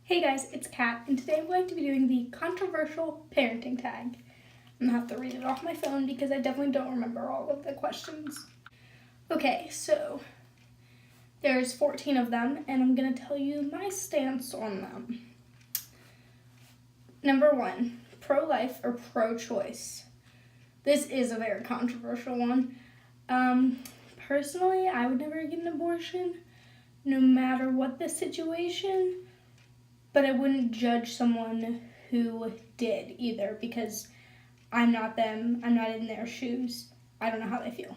Hey guys, it's Kat, and today I'm going to be doing the controversial parenting tag. I'm going to have to read it off my phone because I definitely don't remember all of the questions. Okay, so there's 14 of them, and I'm going to tell you my stance on them. Number 1, pro-life or pro-choice. This is a very controversial one. Personally, I would never get an abortion, no matter what the situation. But I wouldn't judge someone who did either because I'm not them. I'm not in their shoes. I don't know how they feel.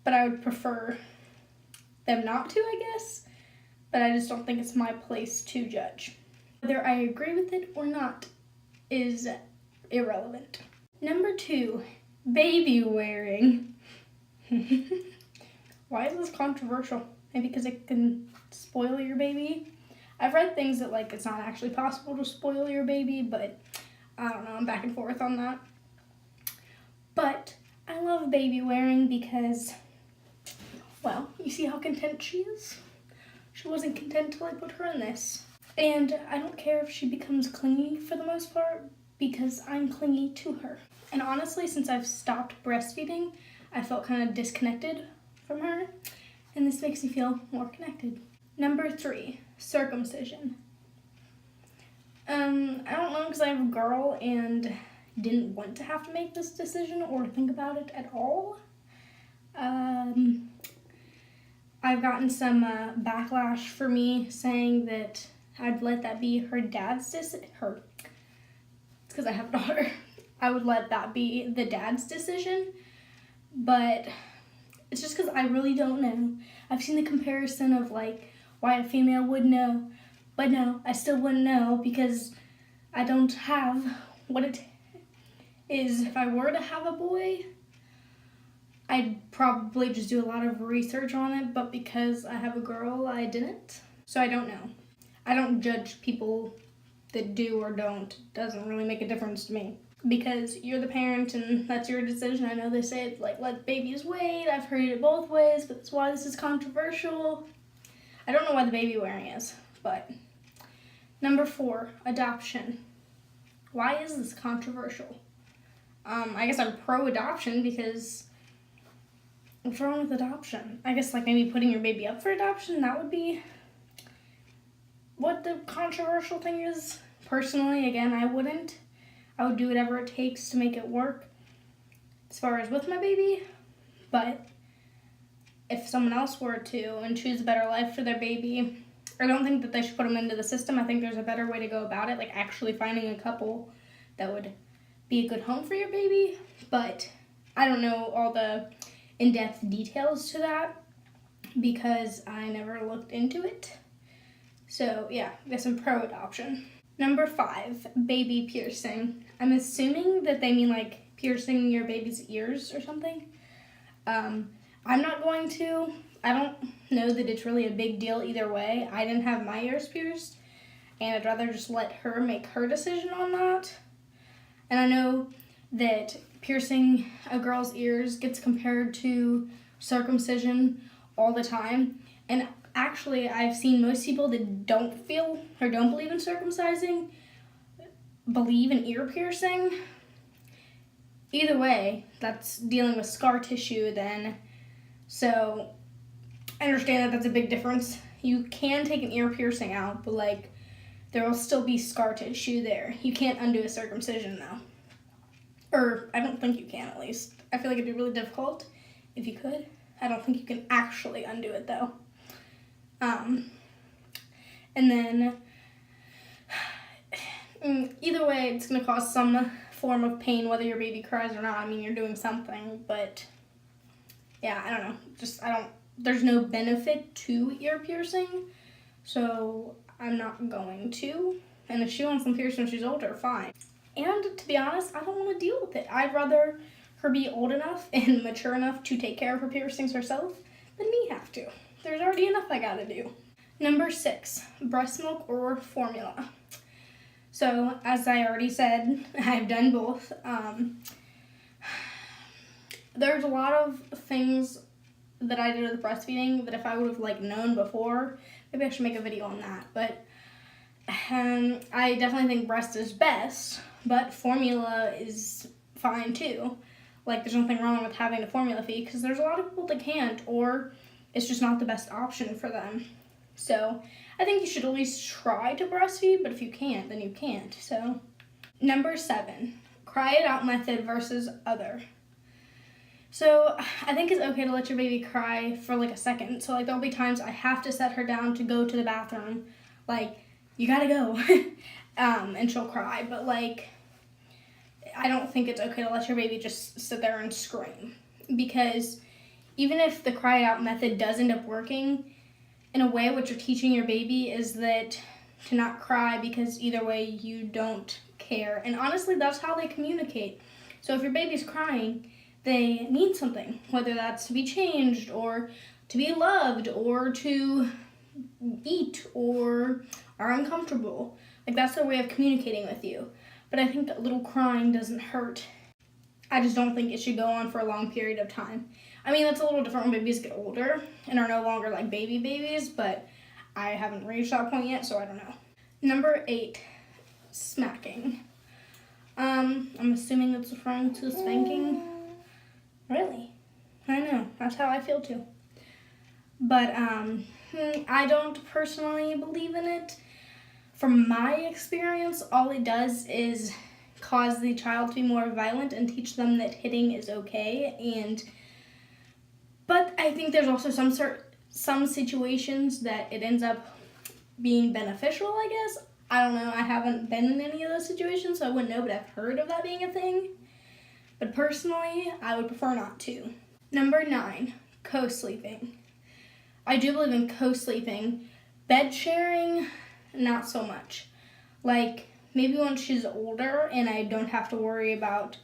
But I would prefer them not to, I guess. But I just don't think it's my place to judge. Whether I agree with it or not is irrelevant. Number 2, baby wearing. Why is this controversial? Maybe because it can spoil your baby? I've read things that it's not actually possible to spoil your baby, but I don't know, I'm back and forth on that. But I love baby wearing because, well, you see how content she is? She wasn't content till I put her in this. And I don't care if she becomes clingy for the most part because I'm clingy to her. And honestly, since I've stopped breastfeeding, I felt kind of disconnected from her, and this makes me feel more connected. Number 3, circumcision. I don't know because I have a girl and didn't want to have to make this decision or think about it at all. I've gotten some backlash for me saying that I'd let that be her dad's decision. It's because I have a daughter. I would let that be the dad's decision, but it's just because I really don't know. I've seen the comparison of why a female would know, but no, I still wouldn't know because I don't have what it is. If I were to have a boy, I'd probably just do a lot of research on it, but because I have a girl, I didn't. So I don't know. I don't judge people that do or don't. It doesn't really make a difference to me because you're the parent and that's your decision. I know they say it's let babies wait. I've heard it both ways, but that's why this is controversial. I don't know why the baby wearing is, but. Number 4, adoption. Why is this controversial? I guess I'm pro-adoption because what's wrong with adoption? I guess maybe putting your baby up for adoption, that would be what the controversial thing is. Personally, again, I wouldn't. I would do whatever it takes to make it work as far as with my baby, but if someone else were to and choose a better life for their baby, I don't think that they should put them into the system. I think there's a better way to go about it, actually finding a couple that would be a good home for your baby. But I don't know all the in-depth details to that because I never looked into it. So yeah, I guess I'm pro-adoption. Number 5, baby piercing. I'm assuming that they mean piercing your baby's ears or something. I'm not going to. I don't know that it's really a big deal either way. I didn't have my ears pierced, and I'd rather just let her make her decision on that. And I know that piercing a girl's ears gets compared to circumcision all the time. And actually, I've seen most people that don't feel or don't believe in circumcising believe in ear piercing. Either way, that's dealing with scar tissue then. So I understand that that's a big difference. You can take an ear piercing out, but there will still be scar tissue there. You can't undo a circumcision though. Or I don't think you can, at least. I feel like it'd be really difficult if you could. I don't think you can actually undo it though. And then either way, it's gonna cause some form of pain whether your baby cries or not. I mean, you're doing something, but yeah, I don't know. There's no benefit to ear piercing, so I'm not going to. And if she wants them pierced when she's older, fine. And to be honest, I don't want to deal with it. I'd rather her be old enough and mature enough to take care of her piercings herself than me have to. There's already enough I gotta do. Number 6, breast milk or formula. So, as I already said, I've done both. There's a lot of things that I did with breastfeeding that if I would have known before, maybe I should make a video on that. But I definitely think breast is best, but formula is fine too. Like, there's nothing wrong with having a formula feed because there's a lot of people that can't, or it's just not the best option for them. So I think you should at least try to breastfeed, but if you can't, then you can't. So number 7, cry it out method versus other. So I think it's okay to let your baby cry for like a second. So like there'll be times I have to set her down to go to the bathroom. Like, you gotta go. And she'll cry. But like, I don't think it's okay to let your baby just sit there and scream. Because even if the cry it out method does end up working, in a way what you're teaching your baby is that to not cry because either way you don't care. And honestly, that's how they communicate. So if your baby's crying, they need something, whether that's to be changed or to be loved or to eat or are uncomfortable. Like, that's their way of communicating with you. But I think a little crying doesn't hurt. I just don't think it should go on for a long period of time. I mean, that's a little different when babies get older and are no longer like babies, but I haven't reached that point yet, so I don't know. Number 8, smacking. I'm assuming it's referring to spanking. Really? I know. That's how I feel too. But I don't personally believe in it. From my experience, all it does is cause the child to be more violent and teach them that hitting is okay. But I think there's also some situations that it ends up being beneficial, I guess. I don't know. I haven't been in any of those situations, so I wouldn't know, but I've heard of that being a thing. But personally, I would prefer not to. Number 9, co-sleeping. I do believe in co-sleeping. Bed sharing, not so much. Like, maybe when she's older and I don't have to worry about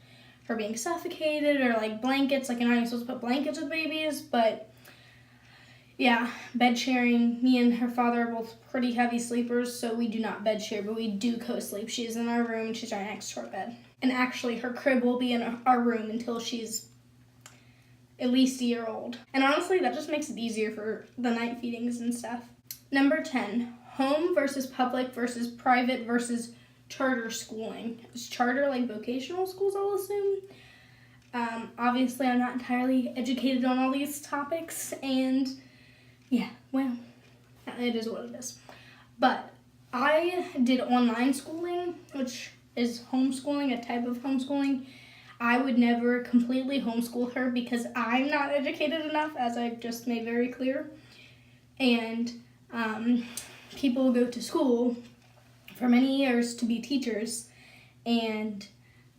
her being suffocated or like blankets. Like, you're not even supposed to put blankets with babies, but yeah, bed sharing. Me and her father are both pretty heavy sleepers, so we do not bed share, but we do co-sleep. She's in our room and she's right next to our bed. And actually, her crib will be in our room until she's at least a year old. And honestly, that just makes it easier for the night feedings and stuff. Number 10, home versus public versus private versus charter schooling. Is charter like vocational schools, I'll assume? Obviously, I'm not entirely educated on all these topics, and yeah, well, it is what it is. But I did online schooling, which is homeschooling, a type of homeschooling. I would never completely homeschool her because I'm not educated enough, as I've just made very clear. And people go to school for many years to be teachers, and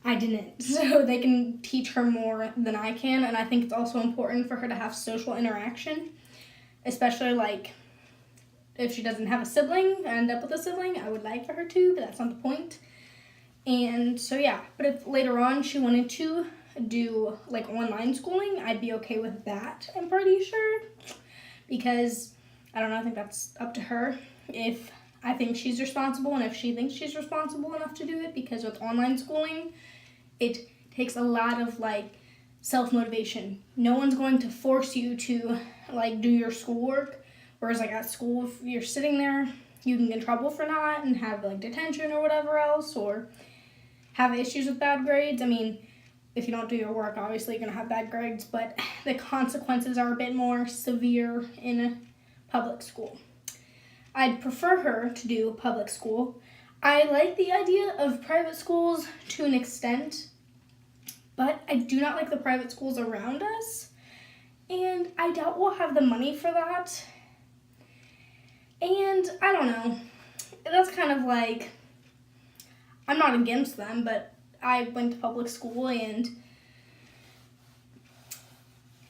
I didn't. So they can teach her more than I can, and I think it's also important for her to have social interaction, especially like if she doesn't have a sibling, end up with a sibling. I would like for her to, but that's not the point. And so yeah, but if later on she wanted to do like online schooling, I'd be okay with that, I'm pretty sure, because I don't know, I think that's up to her if I think she's responsible and if she thinks she's responsible enough to do it, because with online schooling, it takes a lot of like self-motivation. No one's going to force you to like do your schoolwork, whereas like at school, if you're sitting there, you can get in trouble for not and have like detention or whatever else, or have issues with bad grades. I mean, if you don't do your work, obviously you're going to have bad grades, but the consequences are a bit more severe in a public school. I'd prefer her to do public school. I like the idea of private schools to an extent, but I do not like the private schools around us, and I doubt we'll have the money for that. And I don't know. That's kind of like, I'm not against them, but I went to public school and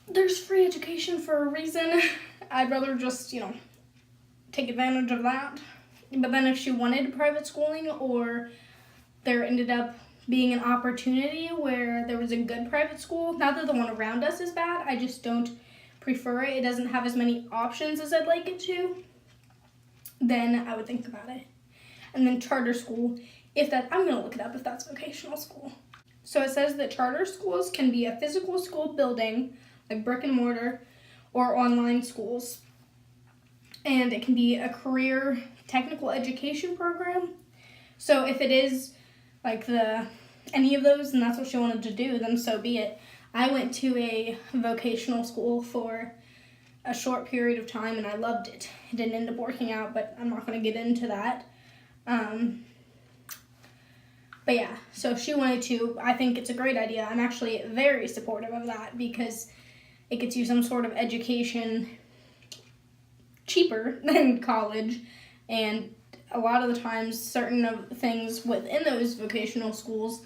there's free education for a reason. I'd rather just, take advantage of that. But then if she wanted private schooling, or there ended up being an opportunity where there was a good private school, not that the one around us is bad, I just don't prefer it. It doesn't have as many options as I'd like it to. Then I would think about it. And then charter school, I'm going to look it up if that's vocational school. So it says that charter schools can be a physical school building, like brick and mortar, or online schools. And it can be a career technical education program. So if it is like any of those and that's what she wanted to do, then so be it. I went to a vocational school for a short period of time and I loved it. It didn't end up working out, but I'm not going to get into that. But yeah, so if she wanted to, I think it's a great idea. I'm actually very supportive of that because it gets you some sort of education cheaper than college, and a lot of the times certain of things within those vocational schools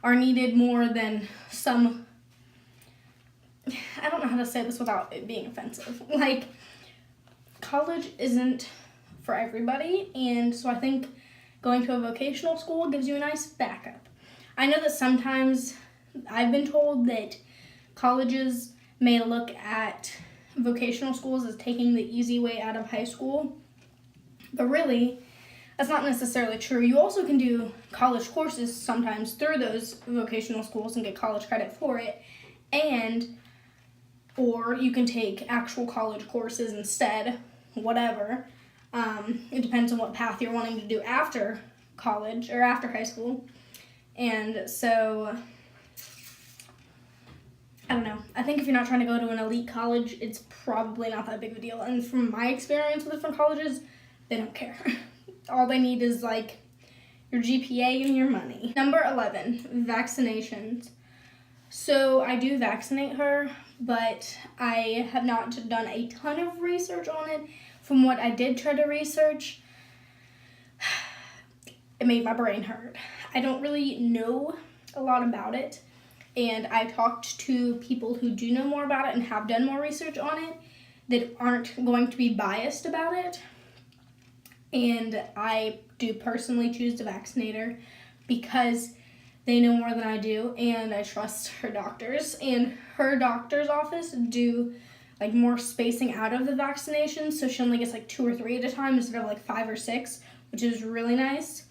are needed more than some, I don't know how to say this without it being offensive. Like, college isn't for everybody, and so I think going to a vocational school gives you a nice backup. I know that sometimes I've been told that colleges may look at vocational schools as taking the easy way out of high school, but really, that's not necessarily true. You also can do college courses sometimes through those vocational schools and get college credit for it, or you can take actual college courses instead, whatever. It depends on what path you're wanting to do after college or after high school. And so, I don't know. I think if you're not trying to go to an elite college, it's probably not that big of a deal. And from my experience with different colleges, they don't care. All they need is like your GPA and your money. Number 11, vaccinations. So I do vaccinate her, but I have not done a ton of research on it. From what I did try to research, it made my brain hurt. I don't really know a lot about it, and I talked to people who do know more about it and have done more research on it that aren't going to be biased about it. And I do personally choose to vaccinate her because they know more than I do, and I trust her doctors. And her doctor's office do like more spacing out of the vaccinations, so she only gets like 2 or 3 at a time instead of like 5 or 6, which is really nice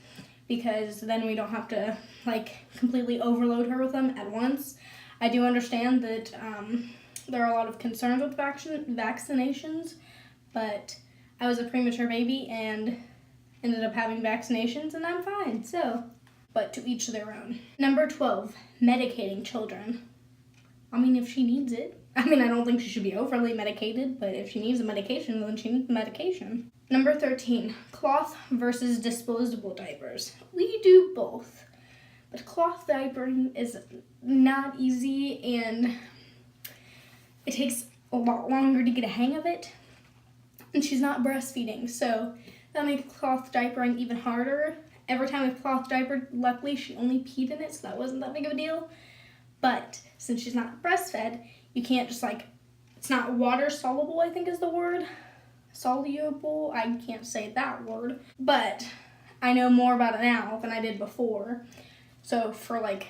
because then we don't have to like completely overload her with them at once. I do understand that there are a lot of concerns with vaccinations, but I was a premature baby and ended up having vaccinations and I'm fine, so, but to each their own. Number 12, medicating children. I mean, if she needs it. I mean, I don't think she should be overly medicated, but if she needs the medication, then she needs the medication. Number 13, cloth versus disposable diapers. We do both, but cloth diapering is not easy and it takes a lot longer to get a hang of it, and she's not breastfeeding, so that makes cloth diapering even harder. Every time I've cloth diapered, luckily she only peed in it, so that wasn't that big of a deal. But since she's not breastfed, you can't just like, it's not water soluble, I think is the word. Soluble, I can't say that word. But I know more about it now than I did before. So for like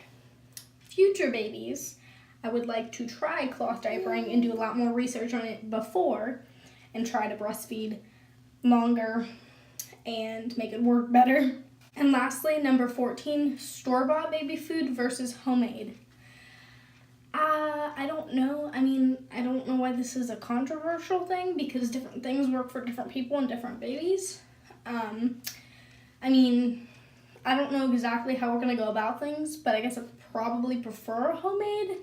future babies, I would like to try cloth diapering and do a lot more research on it before and try to breastfeed longer and make it work better. And lastly, number 14, store-bought baby food versus homemade. I don't know. I mean, I don't know why this is a controversial thing because different things work for different people and different babies. I mean, I don't know exactly how we're going to go about things, but I guess I probably prefer homemade.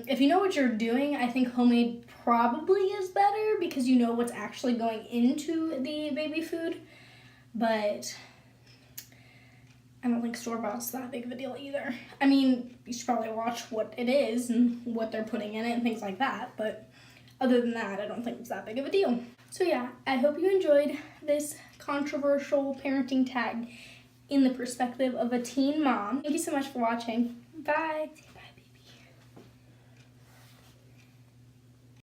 If you know what you're doing, I think homemade probably is better because you know what's actually going into the baby food, but I don't think store-bought's that big of a deal either. I mean, you should probably watch what it is and what they're putting in it and things like that, but other than that, I don't think it's that big of a deal. So yeah, I hope you enjoyed this controversial parenting tag in the perspective of a teen mom. Thank you so much for watching. Bye!